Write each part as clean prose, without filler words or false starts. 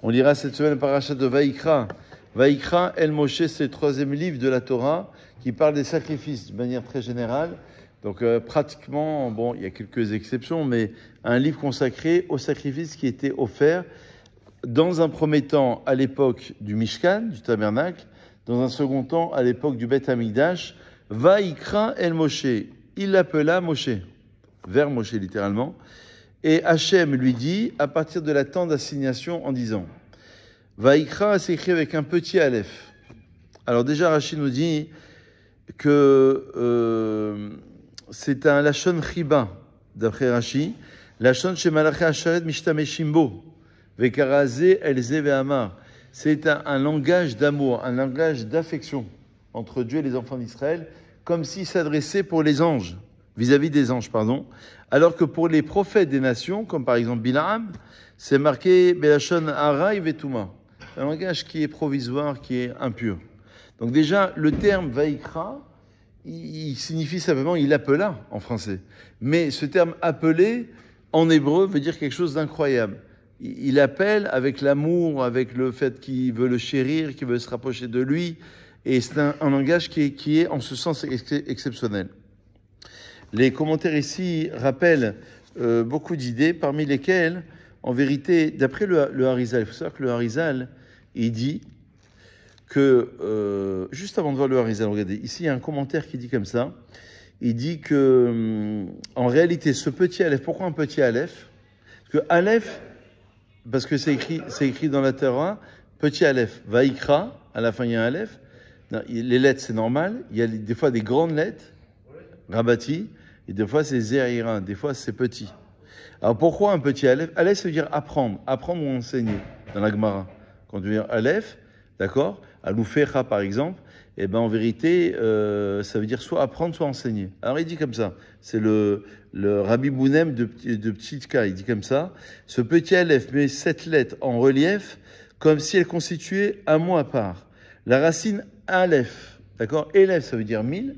On lira cette semaine le parachat de Vaïkra. Vaïkra, El Moshe, c'est le troisième livre de la Torah qui parle des sacrifices de manière très générale. Donc pratiquement, bon, il y a quelques exceptions, mais un livre consacré aux sacrifices qui étaient offerts dans un premier temps à l'époque du Mishkan, du tabernacle, dans un second temps à l'époque du Beth Hamikdash. Vaïkra El Moshe, il l'appela Moshe, vers Moshe littéralement. Et Hachem lui dit, à partir de la tente d'assignation, en disant, Vaïkra s'écrit avec un petit aleph. Alors déjà, Rachid nous dit que c'est un Lachon Chiba, d'après Rachid. Lachon chez Malaché Asharet Mishtameshimbo, Vekarazé Elze Vehamar. C'est un langage d'amour, un langage d'affection entre Dieu et les enfants d'Israël, comme s'il s'adressait pour les anges, vis-à-vis des anges, pardon. Alors que pour les prophètes des nations, comme par exemple Bilaam, c'est marqué Belachon Harai Vetuma, un langage qui est provisoire, qui est impur. Donc déjà, le terme Vaïkra, il signifie simplement il appela en français. Mais ce terme appelé, en hébreu, veut dire quelque chose d'incroyable. Il appelle avec l'amour, avec le fait qu'il veut le chérir, qu'il veut se rapprocher de lui. Et c'est un langage qui est en ce sens exceptionnel. Les commentaires ici rappellent beaucoup d'idées, parmi lesquelles, en vérité, d'après le Harizal, il faut savoir que le Harizal, il dit que, juste avant de voir le Harizal, regardez, ici il y a un commentaire qui dit comme ça, il dit que, en réalité, ce petit Aleph, pourquoi un petit Aleph? Parce que Aleph, parce que c'est écrit dans la Torah, petit Aleph, Vaïkra, à la fin il y a un Aleph, non, les lettres c'est normal, il y a des fois des grandes lettres, Rabati, et des fois c'est Zéhira, des fois c'est petit. Alors pourquoi un petit Aleph? Aleph ça veut dire apprendre ou enseigner, dans la Gemara. Quand tu veux dire Aleph, d'accord, Aloufecha par exemple, et ben en vérité, ça veut dire soit apprendre, soit enseigner. Alors il dit comme ça, c'est le Rabbi Bounem de Pthitka, il dit comme ça, ce petit Aleph met 7 lettres en relief, comme si elles constituaient un mot à part. La racine Aleph, d'accord, Elef ça veut dire 1000,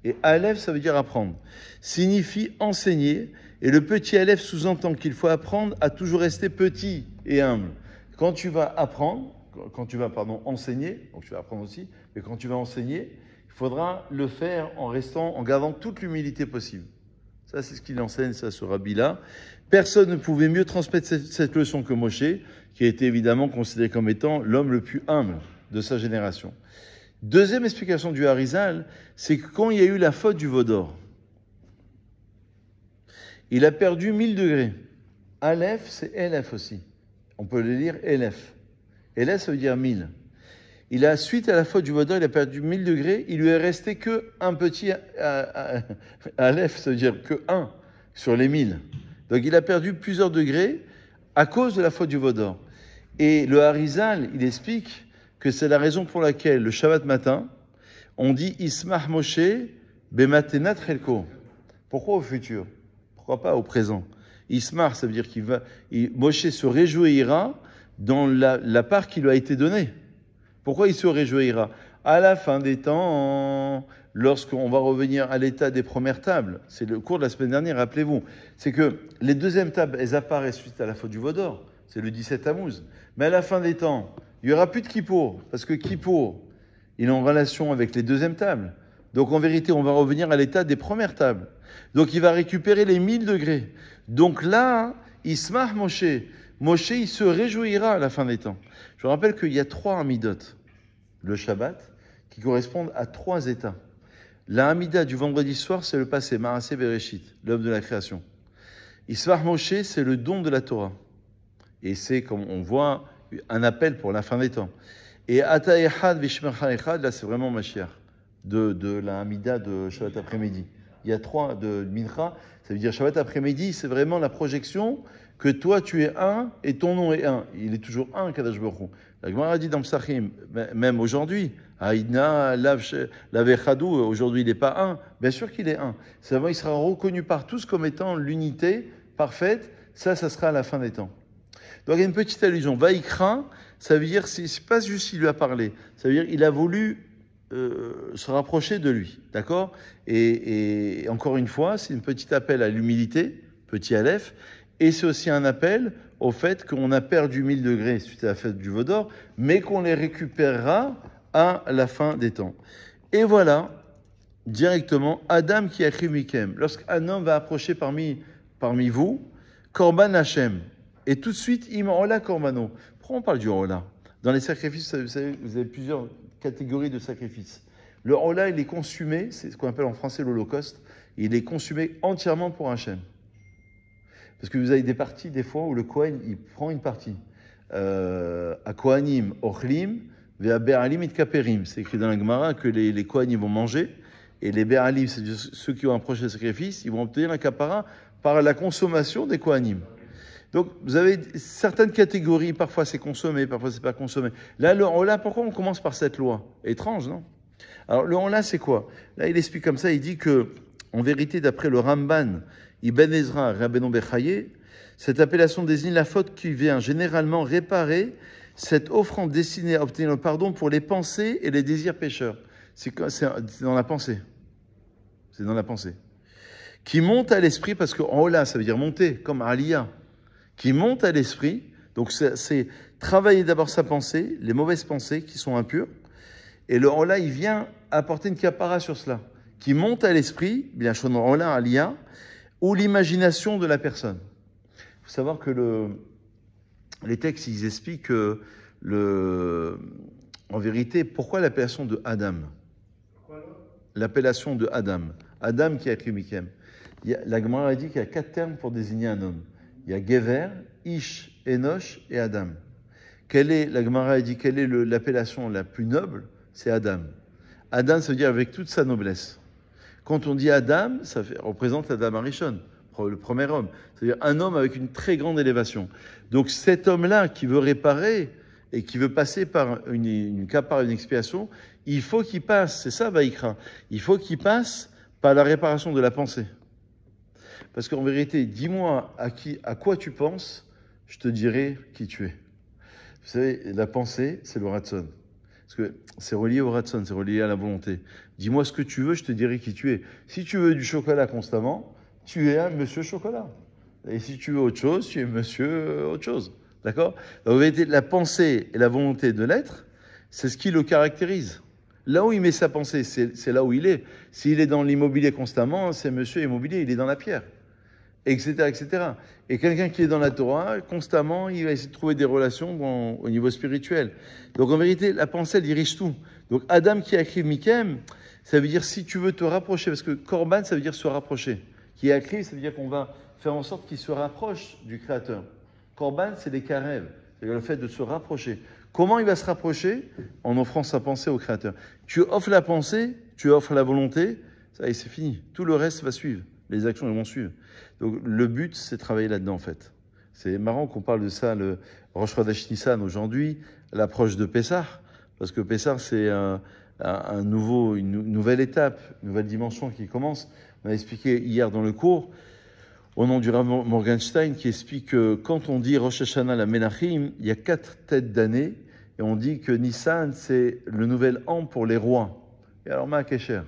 et Aleph ça veut dire apprendre, signifie enseigner, et le petit Aleph sous-entend qu'il faut apprendre à toujours rester petit et humble. Quand tu vas apprendre, enseigner, donc tu vas apprendre aussi, mais quand tu vas enseigner, il faudra le faire en gardant toute l'humilité possible. Ça, c'est ce qu'il enseigne, ça, ce rabbi-là. Personne ne pouvait mieux transmettre cette leçon que Moshe, qui a été évidemment considéré comme étant l'homme le plus humble de sa génération. Deuxième explication du Harizal, c'est que quand il y a eu la faute du veau d'or, il a perdu 1000 degrés. Aleph, c'est Elef aussi. On peut le lire Elef. Elef, ça veut dire 1000. Suite à la faute du veau d'or, il a perdu 1000 degrés. Il lui est resté que un petit Aleph, ça veut dire que 1 sur les 1000. Donc il a perdu plusieurs degrés à cause de la faute du veau d'or. Et le Harizal, il explique que c'est la raison pour laquelle le Shabbat matin, on dit Ismach Moshe bematenat chelko. Pourquoi au futur? Pourquoi pas au présent? Ismach, ça veut dire Moshe se réjouira dans la part qui lui a été donnée. Pourquoi il se réjouira? À la fin des temps, lorsqu'on va revenir à l'état des premières tables, c'est le cours de la semaine dernière, rappelez-vous, c'est que les deuxièmes tables, elles apparaissent suite à la faute du veau d'or, c'est le 17 Tammuz. Mais à la fin des temps, il n'y aura plus de Kippour, parce que Kippour, il est en relation avec les deuxièmes tables. Donc en vérité, on va revenir à l'état des premières tables. Donc il va récupérer les 1000 degrés. Donc là, Ismach Moshe, il se réjouira à la fin des temps. Je rappelle qu'il y a 3 Hamidot, le Shabbat, qui correspondent à 3 états. La Hamida du vendredi soir, c'est le passé, Maaseh Bereshit, l'œuvre de la création. Ismach Moshe, c'est le don de la Torah. Et c'est, comme on voit, un appel pour la fin des temps. Et Ata Echad Vishmercha Echad, là c'est vraiment Mashiach, de la Hamida de Shabbat après-midi. Il y a 3 de Mincha, ça veut dire Shabbat après-midi, c'est vraiment la projection que toi tu es un et ton nom est un. Il est toujours un, Kadosh Baruch Hu. La Gemara dit dans Psachim, même aujourd'hui, Aïdna, Lavechadou, aujourd'hui il n'est pas un. Bien sûr qu'il est un. Seulement il sera reconnu par tous comme étant l'unité parfaite. Ça sera à la fin des temps. Donc il y a une petite allusion. Vaïkra, ça veut dire, c'est pas juste qu'il lui a parlé, ça veut dire il a voulu se rapprocher de lui, d'accord, et encore une fois, c'est une petite appel à l'humilité, petit Aleph, et c'est aussi un appel au fait qu'on a perdu 1000 degrés suite à la fête du veau d'or, mais qu'on les récupérera à la fin des temps. Et voilà, directement, Adam qui a écrit Mikem. Lorsqu'un homme va approcher parmi vous, Korban Hashem, et tout de suite, il m'enrola Korbano. Pourquoi on parle du Rola? Dans les sacrifices, vous savez, vous avez plusieurs catégories de sacrifices. Le Rola, il est consumé, c'est ce qu'on appelle en français l'Holocauste, il est consumé entièrement pour Hashem. Parce que vous avez des parties, des fois, où le Kohen, il prend une partie. À Kohanim, Ochlim, Vea Be'alim et Kaperim. C'est écrit dans la Gemara que les Kohanim vont manger, et les Be'alim, c'est ceux qui vont approcher le sacrifice, ils vont obtenir un kapara par la consommation des Kohanim. Donc, vous avez certaines catégories, parfois c'est consommé, parfois c'est pas consommé. Là, le Rola, pourquoi on commence par cette loi? Étrange, non? Alors, le Rola, c'est quoi? Là, il explique comme ça, il dit que, en vérité, d'après le Ramban, Ibn Ezra, Rabbeinu Bechaye, cette appellation désigne la faute qui vient généralement réparer cette offrande destinée à obtenir le pardon pour les pensées et les désirs pécheurs. C'est dans la pensée. C'est dans la pensée. Qui monte à l'esprit, parce que Rola, ça veut dire monter, comme Aliyah. Qui monte à l'esprit, donc c'est travailler d'abord sa pensée, les mauvaises pensées qui sont impures, et le Rola, il vient apporter une capara sur cela, qui monte à l'esprit, bien sûr, Rola, Aliyah, ou l'imagination de la personne. Il faut savoir que les textes, ils expliquent que, en vérité, pourquoi l'appellation de Adam? L'appellation de Adam. Adam qui a écrit Mikem. La Gemara dit qu'il y a 4 termes pour désigner un homme. Il y a Gever, Ish, Enosh et Adam. La Gemara dit quelle est l'appellation la plus noble? C'est Adam. Adam, ça veut dire avec toute sa noblesse. Quand on dit Adam, ça représente Adam Arishon, le premier homme. C'est-à-dire un homme avec une très grande élévation. Donc cet homme-là qui veut réparer et qui veut passer par une expiation, il faut qu'il passe, c'est ça Vaïkra, il faut qu'il passe par la réparation de la pensée. Parce qu'en vérité, dis-moi à quoi tu penses, je te dirai qui tu es. Vous savez, la pensée, c'est le ratson. Parce que c'est relié au ratson, c'est relié à la volonté. Dis-moi ce que tu veux, je te dirai qui tu es. Si tu veux du chocolat constamment, tu es un monsieur chocolat. Et si tu veux autre chose, tu es monsieur autre chose. D'accord? En vérité, la pensée et la volonté de l'être, c'est ce qui le caractérise. Là où il met sa pensée, c'est là où il est. S'il est dans l'immobilier constamment, c'est monsieur immobilier, il est dans la pierre, etc., etc. Et quelqu'un qui est dans la Torah, constamment, il va essayer de trouver des relations au niveau spirituel. Donc en vérité, la pensée, elle dirige tout. Donc Adam qui a écrit Mikem, ça veut dire si tu veux te rapprocher, parce que Korban, ça veut dire se rapprocher. Qui a écrit, ça veut dire qu'on va faire en sorte qu'il se rapproche du Créateur. Korban, c'est les karev, c'est-à-dire le fait de se rapprocher. Comment il va se rapprocher? En offrant sa pensée au Créateur. Tu offres la pensée, tu offres la volonté, ça y est, c'est fini. Tout le reste va suivre. Les actions elles vont suivre. Donc le but, c'est de travailler là-dedans en fait. C'est marrant qu'on parle de ça, le Rosh Chodesh Nissan aujourd'hui, l'approche de Pessah, parce que Pessah, c'est une nouvelle étape, une nouvelle dimension qui commence. On a expliqué hier dans le cours, au nom du Rav Morgenstein, qui explique que quand on dit Rosh Hashanah la Menachim, il y a 4 têtes d'année, et on dit que Nissan, c'est le nouvel an pour les rois. Et alors, Ma'akesher,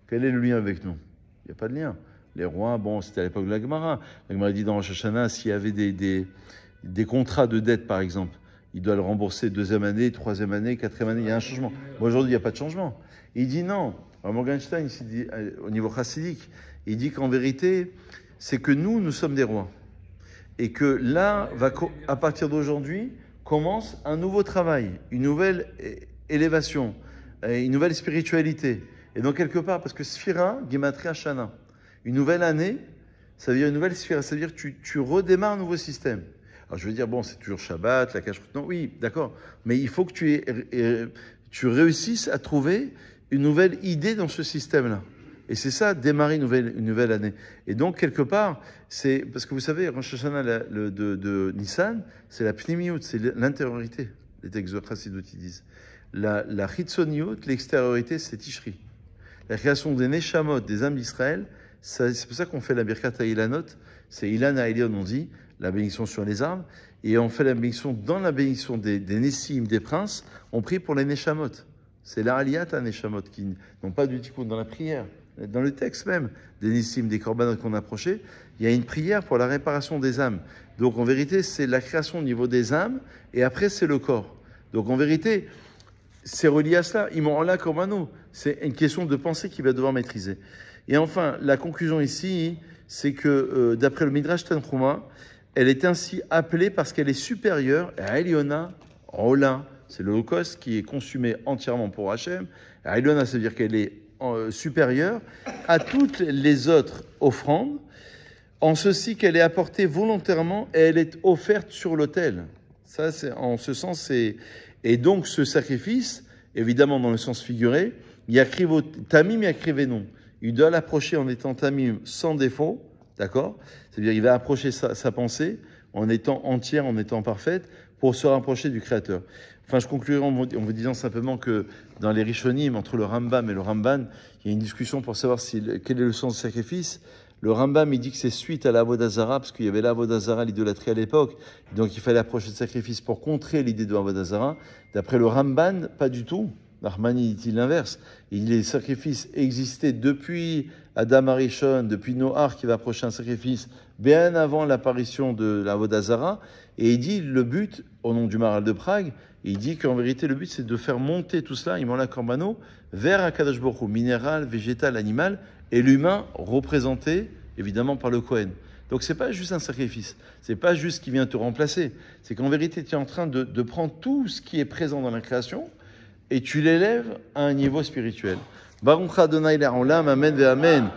quel est le lien avec nous? Il n'y a pas de lien. Les rois, bon, c'était à l'époque de la Gemara. La Gemara dit dans Rosh Hashanah, s'il y avait des contrats de dette, par exemple, il doit le rembourser 2e année, 3e année, 4e année, il y a un changement. Bon, aujourd'hui, il n'y a pas de changement. Il dit non. Rav Morgenstein, il dit, au niveau chassidique, il dit qu'en vérité, c'est que nous sommes des rois. Et que là, à partir d'aujourd'hui, commence un nouveau travail, une nouvelle élévation, une nouvelle spiritualité. Et donc, quelque part, parce que Sphira, Gematria Shana, une nouvelle année, ça veut dire une nouvelle Sphira, ça veut dire que tu redémarres un nouveau système. Alors, je veux dire, bon, c'est toujours Shabbat, la cache. Non, oui, d'accord. Mais il faut que tu réussisses à trouver une nouvelle idée dans ce système-là. Et c'est ça, démarrer une nouvelle année. Et donc, quelque part, c'est... Parce que vous savez, Rosh Hashanah de Nissan, c'est la pnimiout, c'est l'intériorité. Les textes de Chassidut, ils disent. La chitzoniout, l'extériorité, c'est Tishri. La création des Neshamot, des âmes d'Israël, c'est pour ça qu'on fait la Birkat Ilanot. C'est Ilan Haïlion, on dit, la bénédiction sur les arbres. Et on fait la bénédiction dans la bénédiction des Nessim, des princes. On prie pour les Neshamot. C'est la Aliyat à Neshamot qui n'ont pas du tikkun dans la prière. dans le texte même des Nissim, des Korbanot qu'on approchait, il y a une prière pour la réparation des âmes. Donc en vérité, c'est la création au niveau des âmes, et après c'est le corps. Donc en vérité, c'est relié à cela. Imo'ala Korbano. C'est une question de pensée qu'il va devoir maîtriser. Et enfin, la conclusion ici, c'est que d'après le Midrash Tanchuma, elle est ainsi appelée parce qu'elle est supérieure à Eliona, Ola. C'est l'Holocauste qui est consumé entièrement pour Hachem. Eliona, ça veut dire qu'elle est supérieure à toutes les autres offrandes, en ceci qu'elle est apportée volontairement et elle est offerte sur l'autel. Ça, c'est en ce sens, c'est... Et donc, ce sacrifice, évidemment dans le sens figuré, Tamim Yakrivenon. Il doit l'approcher en étant Tamim sans défaut, d'accord? C'est-à-dire il va approcher sa pensée en étant entière, en étant parfaite, pour se rapprocher du Créateur. Enfin, je conclurai en vous disant simplement que dans les Rishonim, entre le Rambam et le Ramban, il y a une discussion pour savoir quel est le sens du sacrifice. Le Rambam, il dit que c'est suite à l'Avodah Zara, parce qu'il y avait l'Avodah Zara, l'idolâtrie à l'époque, donc il fallait approcher le sacrifice pour contrer l'idée de l'Avodah Zara. D'après le Ramban, pas du tout. Rahmani dit l'inverse. Les sacrifices existaient depuis Adam Arishon, depuis Noach qui va approcher un sacrifice bien avant l'apparition de l'Avodah Zara. Et il dit le but, au nom du Maharal de Prague, il dit qu'en vérité le but c'est de faire monter tout cela, Imola Korbano, vers Akadosh Baruch Hu, minéral, végétal, animal, et l'humain représenté évidemment par le Kohen. Donc c'est pas juste un sacrifice, c'est pas juste qui vient te remplacer, c'est qu'en vérité tu es en train de prendre tout ce qui est présent dans la création et tu l'élèves à un niveau spirituel. Baruch Adonai Le'olam, amen ve amen.